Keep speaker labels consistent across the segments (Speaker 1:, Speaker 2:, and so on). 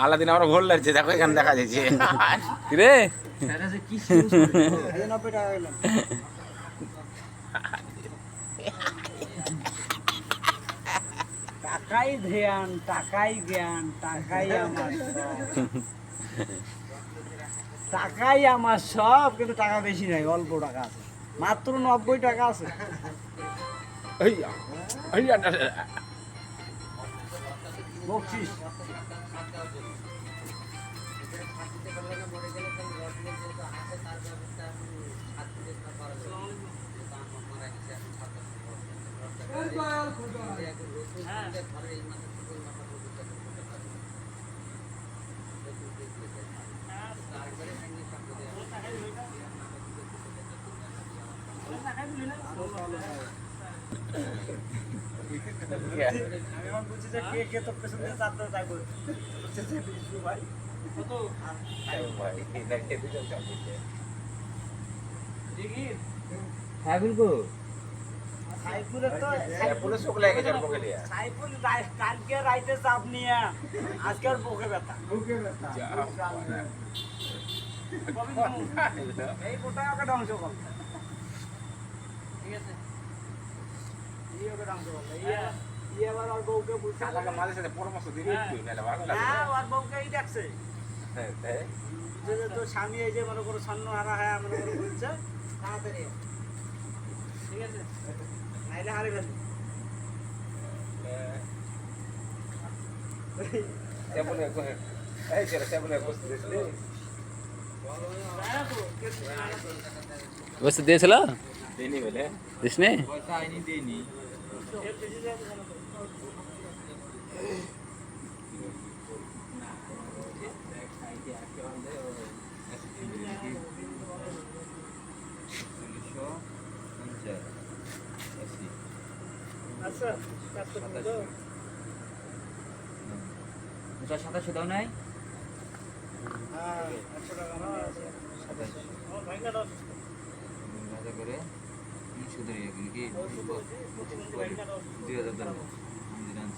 Speaker 1: Aladdin আমরা ভুল লাগছে, দেখো এখানে দেখা যাচ্ছে
Speaker 2: রে
Speaker 3: টাকাই ধ্যান, টাকাই জ্ঞান, টাকাই আমার টাকাই আমার সব, কিন্তু টাকা বেশি নাই, অল্প টাকা আছে, মাত্র 90 টাকা আছে। বকশিস কালকে রাইতে চাপ নিয়ে আজকের বুকে ব্যথা, এই গোটা ওকে ধ্বংস কর, ঠিক আছে? এবার ওর বউকে বুঝতে ওর বউকেই দেখছে যে তোর স্বামী এই যে মনে করো ছন্ন হারা হ্যাঁ মনে করো বুঝছে, তাড়াতাড়ি ঠিক আছে, নাইলে হারে ফেলবে।
Speaker 2: বসে দিয়েছিল দিস নে
Speaker 3: আচ্ছা
Speaker 4: 27 দাও নাই?
Speaker 3: হ্যাঁ 100 টাকা না আছে 27 ও ভাইঙ্গা দাও
Speaker 4: মজা করে 300 ধরে কি 2000 দাও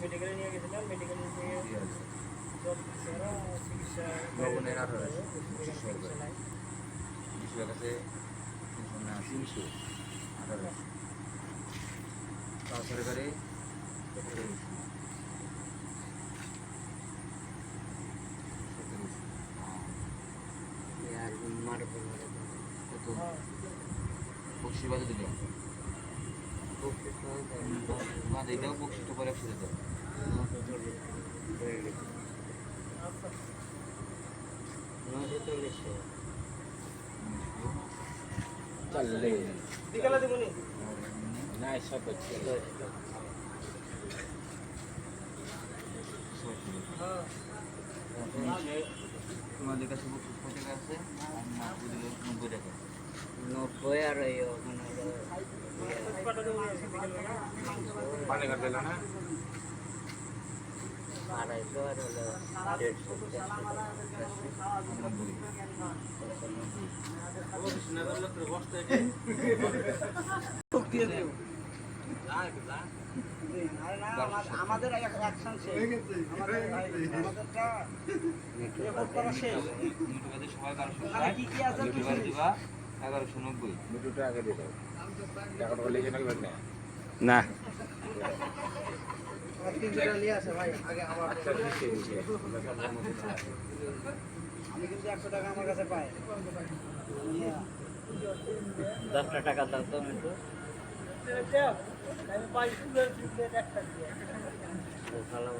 Speaker 3: মেডিকেলে নিয়ে গেছিলাম, মেডিকেলে নিয়ে সব সেরা চিকিৎসা
Speaker 4: ভবনের 1800 কাছে 300 সরকারি বক্সি বাজে দিল এটাও বক্সিটা পরে একসাথে দাও
Speaker 3: বিকালে দেবনি
Speaker 1: না সব হচ্ছে
Speaker 4: তোমাদের কাছে কত টাকা আছে? 90 টাকা
Speaker 3: 90 আর এই ওখানে
Speaker 1: পানি কাটবে না
Speaker 3: 250 আর হলো 150 আমাদের অ্যাকশন শেষ, আমাদেরটা রেকর্ড করা শেষ।
Speaker 4: সবাই 1200
Speaker 3: কি কি আছে
Speaker 4: দিবা 1190
Speaker 1: দুটো আগে দিয়ে দাও, টাকাটা বলে যে নাকি না
Speaker 2: না
Speaker 3: আমি কিন্তু 100 টাকা আমার কাছে পাই,
Speaker 4: 10 টাকা দাও তো একটু
Speaker 3: আমি পাই সুন্দর প্লেট একটা দিয়ে
Speaker 4: ভালো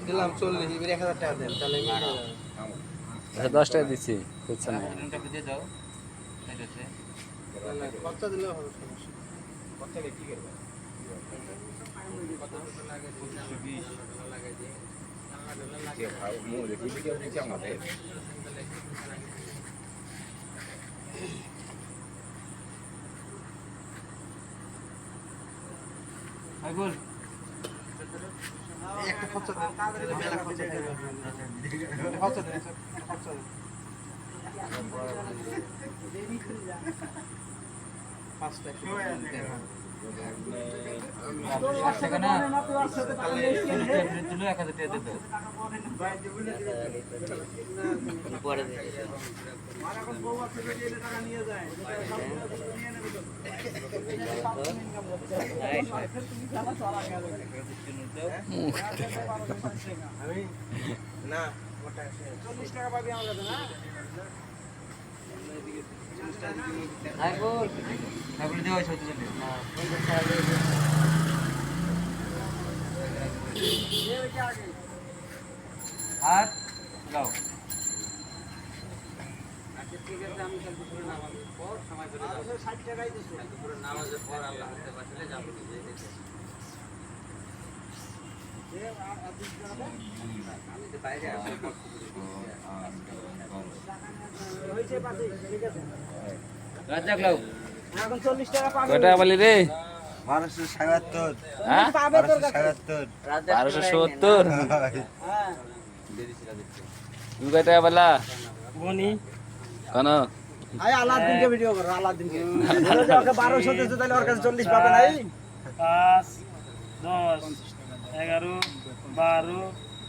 Speaker 3: দিলাম 40, এবার 1000 টাকা দেন তাহলে
Speaker 2: 10 টাকা দিচ্ছি বুঝছেন না
Speaker 4: দিয়ে দাও
Speaker 3: খরচা দিলেও হবে, সমস্যা
Speaker 1: খরচা কি করবে? যে ভাই মুখ দেখি ভিডিও দিচ্ছে আমাদের
Speaker 4: আইবুল
Speaker 3: একটা খরচা দেন, মেলা খরচা দেন, খরচা দেন, খরচা দেন। 5 টাকা।
Speaker 4: 60 টাকা না তুলো 1000 টাকা দিতে পরে
Speaker 3: আর এখন বউ আছে, যদি এলে টাকা নিয়ে যায়, নিয়ে নেবে তো। আমি না 40 টাকা পাবি আমার কাছে, না
Speaker 4: আইবুল আইবুল দেওয়া হয়েছে না 50 টাকা আর লাও
Speaker 3: ঠিক আছে, আমি কাল দুপুরে নামাজের পর সময় করে 60 টাকাই দিছো। দুপুরে নামাজের পর আল্লাহ হাতে বাঁচলে যাবো নিজে দেখে। আমি তো বাইরে আসি, হয়েছে পাশে, ঠিক আছে।
Speaker 4: রাজ্জাক লাও
Speaker 3: এখন 40 টাকা পাবে।
Speaker 2: কয় টাকা বলি রে?
Speaker 5: 1277
Speaker 2: হ্যাঁ
Speaker 3: পাবে তোর কাছে।
Speaker 2: 1270।
Speaker 3: হ্যাঁ
Speaker 2: তুমি কয় টাকা বললা?
Speaker 3: বনি
Speaker 2: কেন?
Speaker 3: আয় আলাদিনকে ভিডিও করো, আলাদিনকে যদি ওকে 1200 দিতে তাহলে ওর কাছে 40 পাবে নাই।
Speaker 6: 5 10 11 12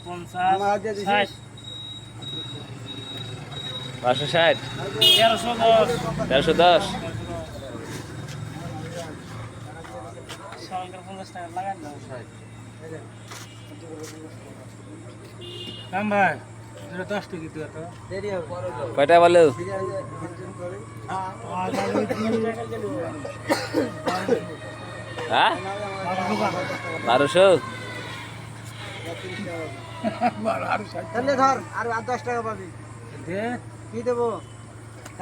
Speaker 6: 50
Speaker 3: আমার আজ দিয়ে দিছিস।
Speaker 2: 560
Speaker 6: 1310
Speaker 2: 1310।
Speaker 6: সরকার 50 টাকা লাগান দাও কাম ভাই এটা 10 টাকা দিতে তো
Speaker 3: দেরি হবে।
Speaker 2: কয় টাকা বলো? হ্যাঁ 1200।
Speaker 3: তাহলে ধর আর 10 টাকা পাবি।
Speaker 6: দে
Speaker 3: কি দেবো?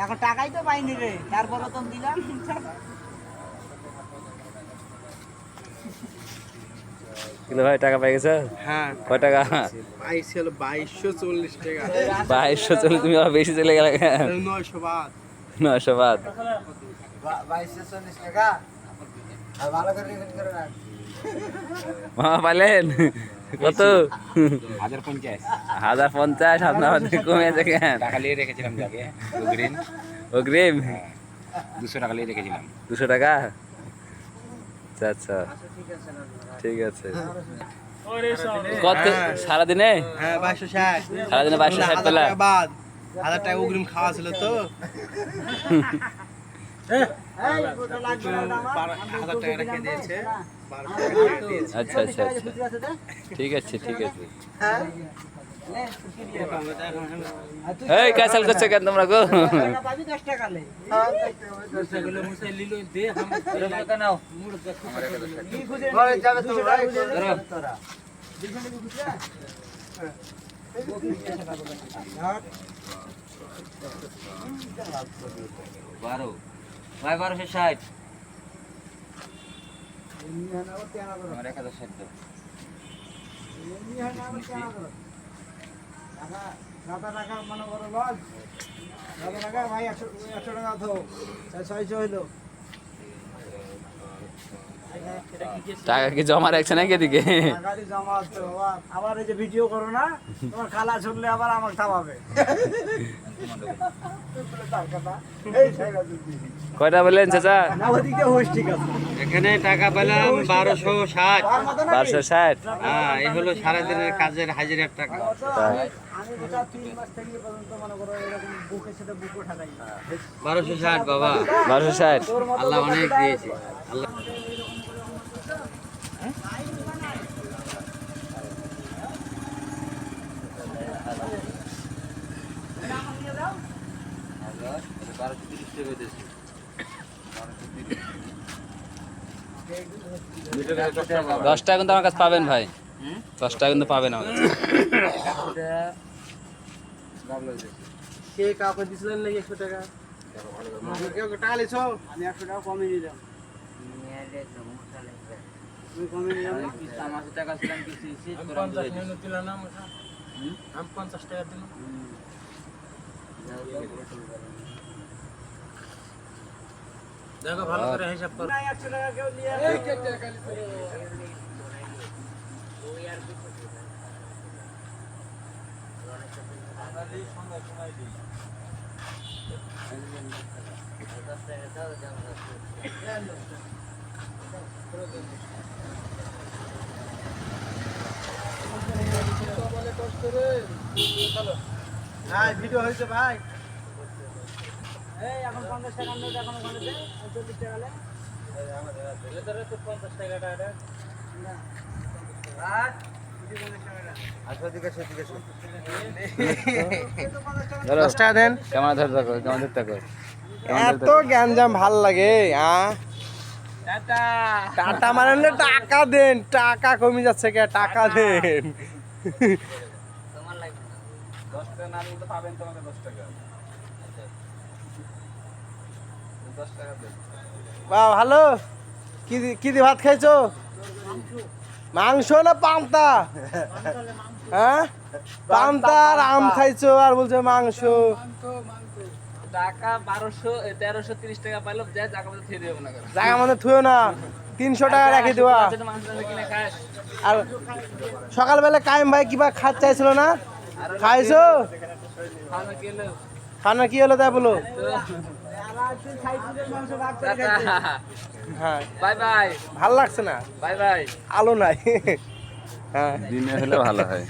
Speaker 3: এখন টাকাই তো পাইনি রে, তারপরে তো দিলাম।
Speaker 2: কিলো ভাই টাকা পাই গেছো?
Speaker 3: হ্যাঁ
Speaker 2: কয় টাকা?
Speaker 3: পাইছিল 2240 টাকা।
Speaker 2: 2240। তুমি আবার বেশি চলে গেলে কেন?
Speaker 3: 900 বাদ।
Speaker 2: 900 বাদ।
Speaker 3: 2240 টাকা। আর ভালো করে রিপোর্ট করে রাখ।
Speaker 2: মামা পাইলেন কত?
Speaker 1: 1050
Speaker 2: 1050। আপনার কমেছে কেন?
Speaker 1: টাকা নিয়ে রেখেছিলাম যাকে অগ্রিম
Speaker 2: অগ্রিম
Speaker 1: 200 টাকা নিয়ে রেখেছিলাম
Speaker 2: 200 টাকা। আচ্ছা আচ্ছা ঠিক আছে। কত সারাদিনে?
Speaker 3: হ্যাঁ 2260।
Speaker 2: সারাদিনে 2260 পেলা?
Speaker 3: বাদ 1000 টাকা অগ্রিম খাওয়া ছিল তো। এই ওটা লাগবে না আমার। 1000 টাকা রেখে দিয়েছে। 1200 টাকা রেখে দিয়েছে।
Speaker 2: আচ্ছা আচ্ছা আচ্ছা ঠিক আছে ঠিক আছে।
Speaker 3: হ্যাঁ
Speaker 2: এই ক্যান্সেল করছে কেন তোমরা গো?
Speaker 3: টাকা পাবি 10 টাকা লে। হ্যাঁ
Speaker 6: সেগুলো মুছে লিলো দে हम টাকা নাও মুড় দেখো
Speaker 3: কি খুঁজে ঘরে যাবে তো ভাই তোরা 200 টাকা খুঁজে। হ্যাঁ
Speaker 4: 12 ভাই 1260 আমার 1060 দাও
Speaker 3: টাকা মনে করো লজ, টাকা ভাই 100 টাকা তো 600 হইলো।
Speaker 2: টাকা কি জমা রাখছে নাকি এদিকে?
Speaker 3: টাকাটি জমা আছে বাবা। আবার এই যে ভিডিও করো না, তোমার খালা শুনলে আবার আমাকে থামাবে।
Speaker 2: কয়টা বললেন চাচা?
Speaker 3: না ওদিকে হোস, ঠিক আছে।
Speaker 4: এখানে টাকা পেলাম 1260
Speaker 2: 1260।
Speaker 4: হ্যাঁ এই হলো সারাদিনের কাজের হাজিরার টাকা
Speaker 3: আমি গোটা 3 মাস থেকে পর্যন্ত মনে করো এরকম বুকের সাথে বুকও ঠাকাই।
Speaker 4: 1260 বাবা
Speaker 2: 1260।
Speaker 4: আল্লাহ অনেক দিয়েছে আল্লাহ
Speaker 2: দশ টাকা কিন্তু আমার কাছে পাবেন ভাই। 10 টাকা কিন্তু পাবেন আমার কাছে।
Speaker 3: কে কাউকে দিছিলেন নাকি 100 টাকা? কেউ টাকা লিছো আমি 100 টাকা কমিয়ে দিলাম তুমি কমিয়ে দিলাম না
Speaker 4: কিছু আমার কাছে টাকা ছিলাম কিছু ইসে
Speaker 6: আমি
Speaker 4: তোরা
Speaker 6: 50 মিনিট দিলাম না আমাকে আমি 50 টাকা দিলাম দেখো ভালো করে হিসাব করো
Speaker 3: না 100 টাকা কেউ নিয়ে ভাই ভিডিও হয়েছে ভাই এই এখন 50 টাকা নোট এখন ওখানে দে 40 টাকা লে
Speaker 6: এটারে তো 50 টাকাটা এটা
Speaker 3: আর 50 টাকা
Speaker 5: আসো দিকে আসো দিকে আসো
Speaker 2: 10 টাকা দেন কেমন ধরতে কর কেমন ধরতে কর
Speaker 3: এত গ্যাঞ্জাম ভাল লাগে
Speaker 4: টাটা
Speaker 3: টাটা মানে না টাকা দেন টাকা কমে যাচ্ছে কে টাকা দেন
Speaker 4: তোমার লাগবে না
Speaker 2: 10 টাকা না দিলে তো পাবেন তোমাকে 10 টাকা 10 টাকা দেন
Speaker 3: বাহ ভালো কি দিয়ে ভাত খাইছো মাংস না পান্তা হ্যাঁ পান্তা আর আম খাইছো আর বলছো মাংস
Speaker 4: টাকা 1330 টাকা পাইলো যা টাকা মধ্যে দিয়ে দেব না করে
Speaker 3: জায়গা মধ্যে থুও না 300 টাকা রাখি দেওয়া
Speaker 4: মাংস কিনে খাস
Speaker 3: আর সকালবেলা কায়েম ভাই কিবা খাত চাইছিল না খাইছো
Speaker 4: খানা খেলো
Speaker 3: খানা কি হলো তাই বলো হ্যাঁ
Speaker 4: বাই বাই
Speaker 3: ভাল লাগছে না
Speaker 4: বাই বাই
Speaker 3: আলো নাই হ্যাঁ
Speaker 2: দিনে হলে ভালো হয়